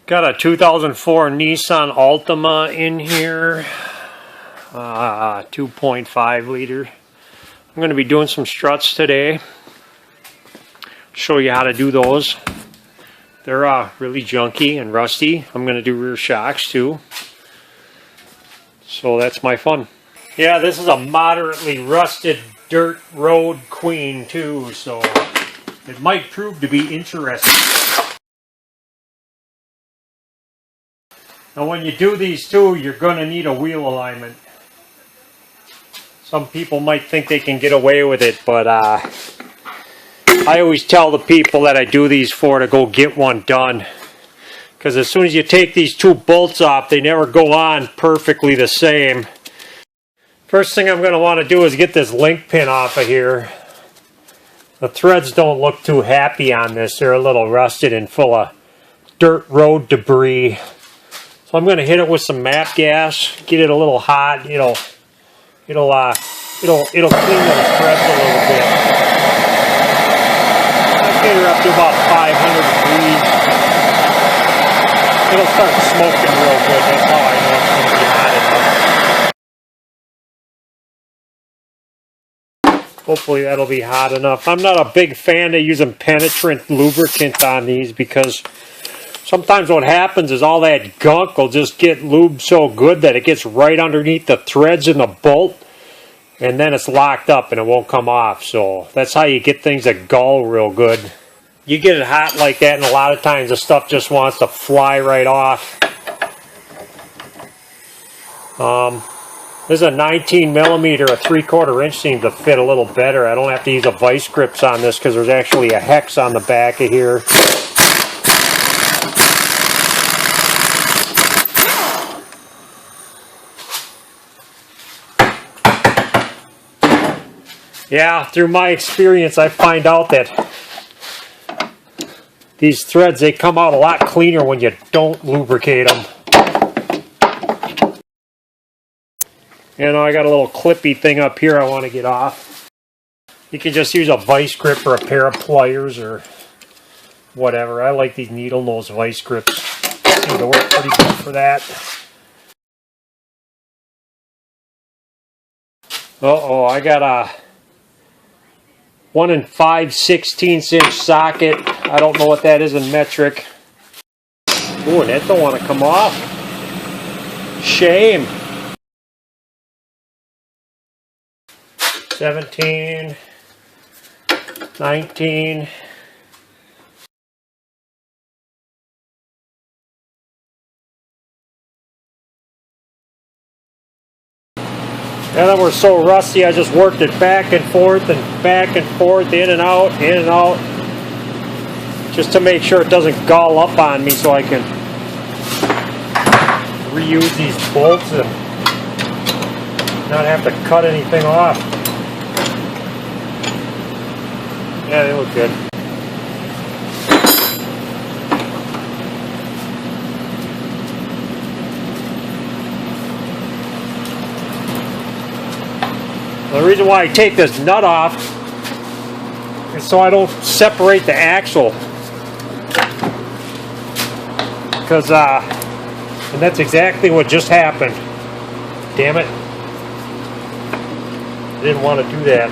Got a 2004 Nisan Altima in here, 2.5 liter. I'm going to be doing some struts today. Show you how to do those. They're really junky and rusty. I'm going to do rear shocks too. So that's my fun. Yeah, this is a moderately rusted dirt road queen too, so it might prove to be interesting. Now when you do these too, you're going to need a wheel alignment. Some people might think they can get away with it, but I always tell the people that I do these for to go get one done. Because as soon as you take these two bolts off, they never go on perfectly the same. First thing I'm going to want to do is get this link pin off of here. The threads don't look too happy on this. They're a little rusted and full of dirt road debris. So I'm going to hit it with some MAP gas, get it a little hot. It'll clean those threads a little bit. I get her up to about 500 degrees. It'll start smoking real good. That's how I know it's going to be hot enough. Hopefully that'll be hot enough. I'm not a big fan of using penetrant lubricant on these because sometimes what happens is all that gunk will just get lubed so good that it gets right underneath the threads in the bolt, and then it's locked up and it won't come off. So that's how you get things that gull real good. You get it hot like that, and a lot of times the stuff just wants to fly right off. This is a 19 millimeter, a 3/4 inch seems to fit a little better. I don't have to use a vice grips on this because there's actually a hex on the back of here. Yeah, through my experience, I find out that these threads, they come out a lot cleaner when you don't lubricate them. You know, I got a little clippy thing up here I want to get off. You can just use a vice grip or a pair of pliers or whatever. I like these needle nose vice grips. Seem to work pretty good for that. Uh-oh, I got a 1 5/16 inch socket. I don't know what that is in metric. Ooh, and that don't want to come off. Shame. 17, 19. And then we're so rusty, I just worked it back and forth, in and out, just to make sure it doesn't gall up on me so I can reuse these bolts and not have to cut anything off. Yeah, they look good. The reason why I take this nut off is so I don't separate the axle. Because, and that's exactly what just happened. Damn it. I didn't want to do that.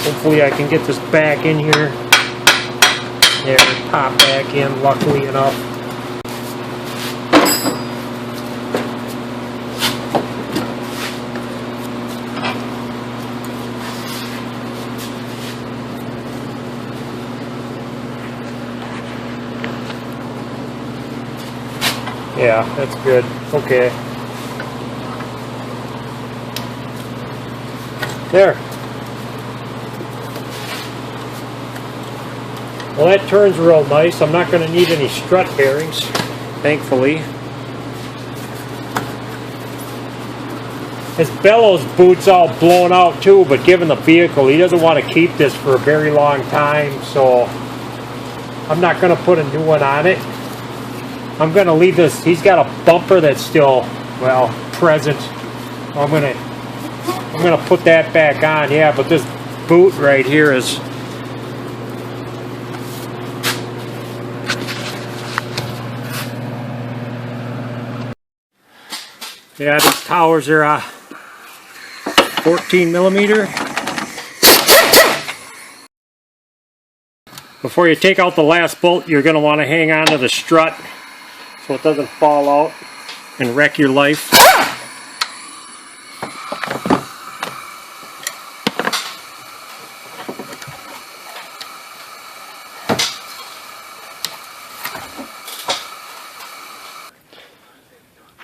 Hopefully I can get this back in here. There, it popped back in, luckily enough. Yeah, that's good. Okay. There. Well, that turns real nice. I'm not going to need any strut bearings, thankfully. His bellows boot's all blown out too, but given the vehicle, he doesn't want to keep this for a very long time, so I'm not going to put a new one on it. I'm going to leave this. He's got a bumper that's still, well, present. I'm going to I'm going to put that back on, yeah, but this boot right here is... Yeah, these towers are 14 millimeter. Before you take out the last bolt, you're going to want to hang on to the strut so it doesn't fall out and wreck your life.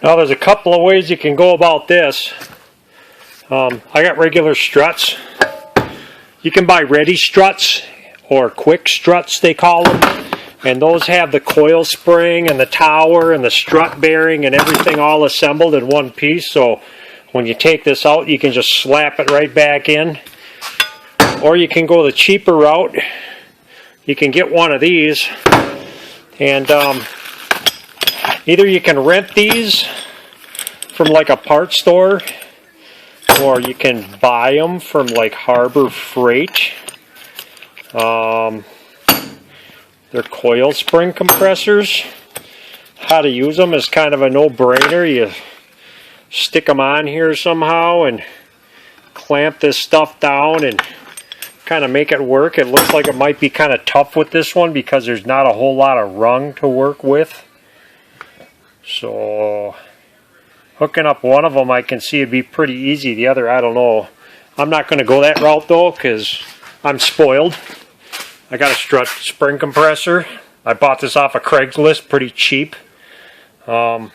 Now there's a couple of ways you can go about this. I got regular struts. You can buy ready struts or quick struts they call them, and those have the coil spring and the tower and the strut bearing and everything all assembled in one piece, so when you take this out you can just slap it right back in. Or you can go the cheaper route. You can get one of these, and either you can rent these from like a parts store, or you can buy them from like Harbor Freight. They're coil spring compressors. How to use them is kind of a no-brainer. You stick them on here somehow and clamp this stuff down and kind of make it work. It looks like it might be kind of tough with this one because there's not a whole lot of rung to work with. So hooking up one of them I can see it'd be pretty easy. The other, I don't know. I'm not going to go that route though because I'm spoiled. I got a strut spring compressor. I bought this off of Craigslist, pretty cheap. Once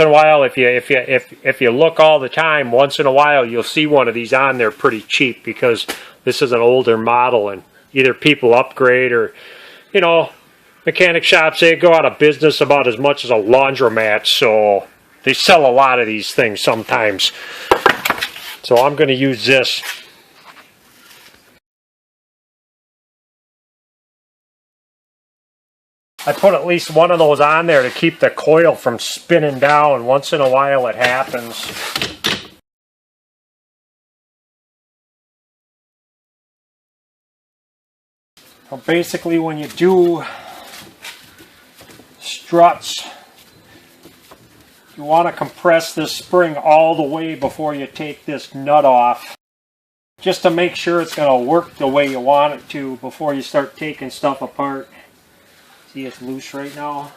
in a while, if you look all the time, once in a while you'll see one of these on there pretty cheap because this is an older model and either people upgrade or, you know, mechanic shops, they go out of business about as much as a laundromat, so they sell a lot of these things sometimes. So I'm going to use this. I put at least one of those on there to keep the coil from spinning down. Once in a while it happens. Well, basically when you do struts, you want to compress this spring all the way before you take this nut off, just to make sure it's going to work the way you want it to before you start taking stuff apart. See, it's loose right now.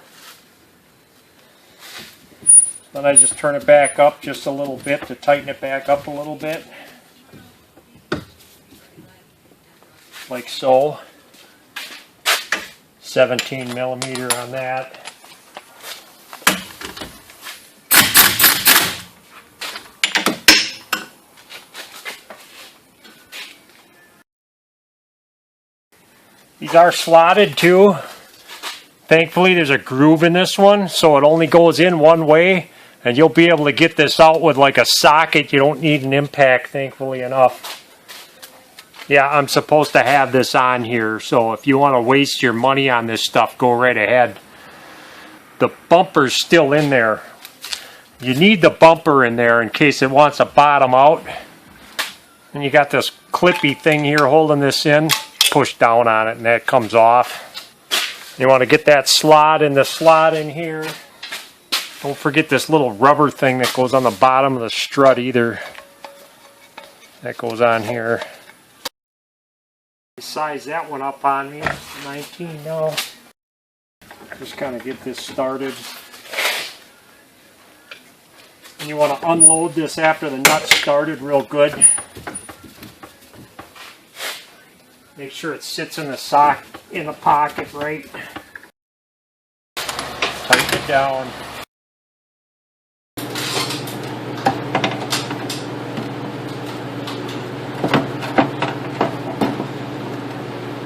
Then I just turn it back up just a little bit to tighten it back up a little bit, like so. 17 millimeter on that. These are slotted too. Thankfully there's a groove in this one, so it only goes in one way, and you'll be able to get this out with like a socket. You don't need an impact, thankfully enough. Yeah, I'm supposed to have this on here, so if you want to waste your money on this stuff, go right ahead. The bumper's still in there. You need the bumper in there in case it wants to bottom out. And you got this clippy thing here holding this in. Push down on it and that comes off. You want to get that slot in the slot in here. Don't forget this little rubber thing that goes on the bottom of the strut either. That goes on here. Size that one up on me. 19 now. Just kind of get this started. And you want to unload this after the nut's started real good. Make sure it sits in the pocket right. Tighten it down.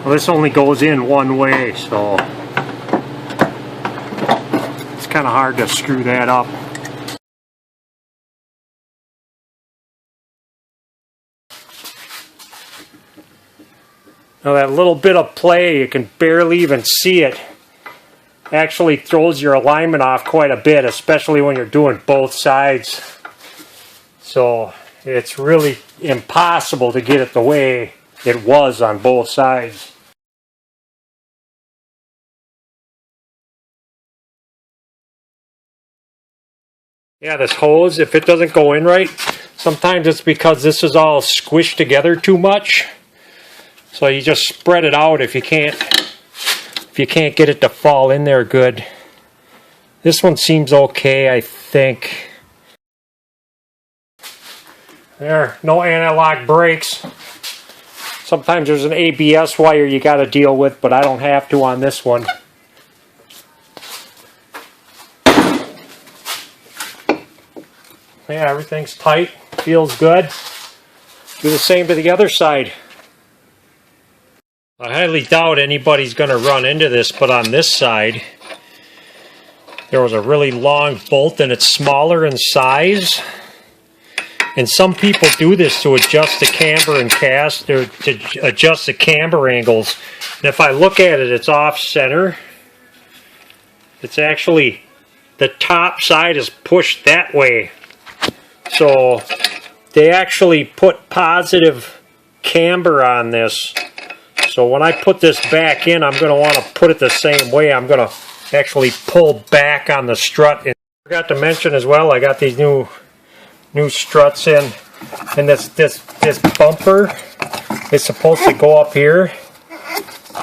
Well, this only goes in one way, so it's kind of hard to screw that up. Now that little bit of play, you can barely even see it, actually throws your alignment off quite a bit, especially when you're doing both sides. So it's really impossible to get it the way it was on both sides. Yeah, this hose, if it doesn't go in right, sometimes it's because this is all squished together too much. So you just spread it out if you can't get it to fall in there good. This one seems okay, I think. There, no anti-lock brakes. Sometimes there's an ABS wire you got to deal with, but I don't have to on this one. Yeah, everything's tight, feels good. Do the same to the other side. I highly doubt anybody's going to run into this, but on this side, there was a really long bolt and it's smaller in size. And some people do this to adjust the camber and cast, or to adjust the camber angles. And if I look at it, it's off center. It's actually, the top side is pushed that way. So they actually put positive camber on this. So when I put this back in, I'm going to want to put it the same way. I'm going to actually pull back on the strut. And I forgot to mention as well, I got these new struts in, and this bumper is supposed to go up here,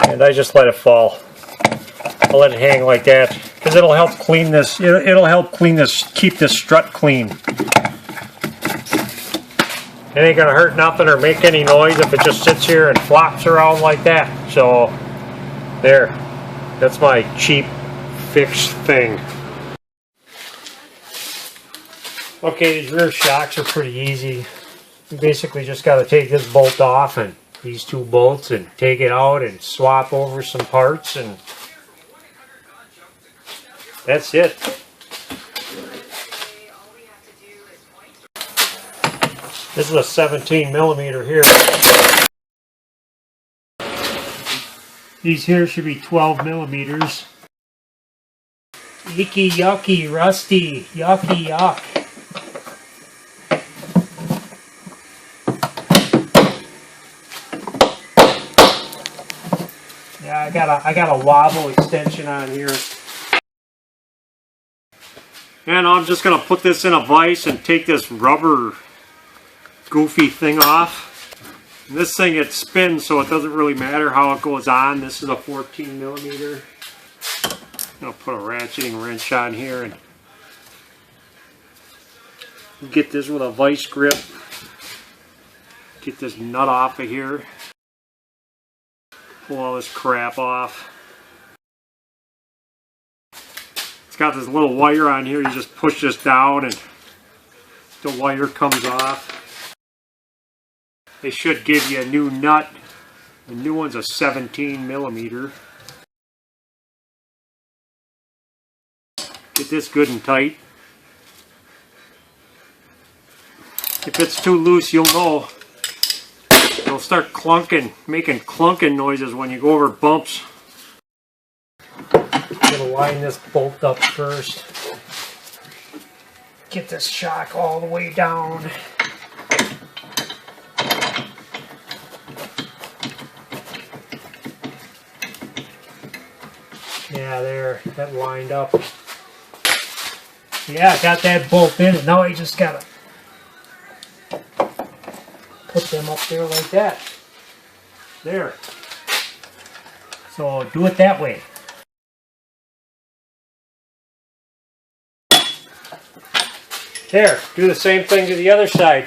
and I just let it fall. I'll let it hang like that because it'll help clean this. It'll help clean this, keep this strut clean. It ain't gonna hurt nothing or make any noise if it just sits here and flops around like that. So there, that's my cheap fix thing. Okay, these rear shocks are pretty easy. You basically just got to take this bolt off and these two bolts and take it out and swap over some parts, and that's it. This is a 17 millimeter here. These here should be 12 millimeters. Icky, yucky, rusty, yucky, yuck. Yeah, I got a wobble extension on here. And I'm just gonna put this in a vise and take this rubber goofy thing off. And this thing, it spins, so it doesn't really matter how it goes on. This is a 14 millimeter. I'll put a ratcheting wrench on here and get this with a vise grip. Get this nut off of here. Pull all this crap off. It's got this little wire on here. You just push this down and the wire comes off. They should give you a new nut. The new one's a 17 millimeter. Get this good and tight. If it's too loose, you'll know. It'll start clunking, making clunking noises when you go over bumps. I'm going to line this bolt up first. Get this shock all the way down. Yeah, there, that lined up. Yeah, I got that bolt in, and now I just gotta put them up there like that. There. So do it that way. There, do the same thing to the other side.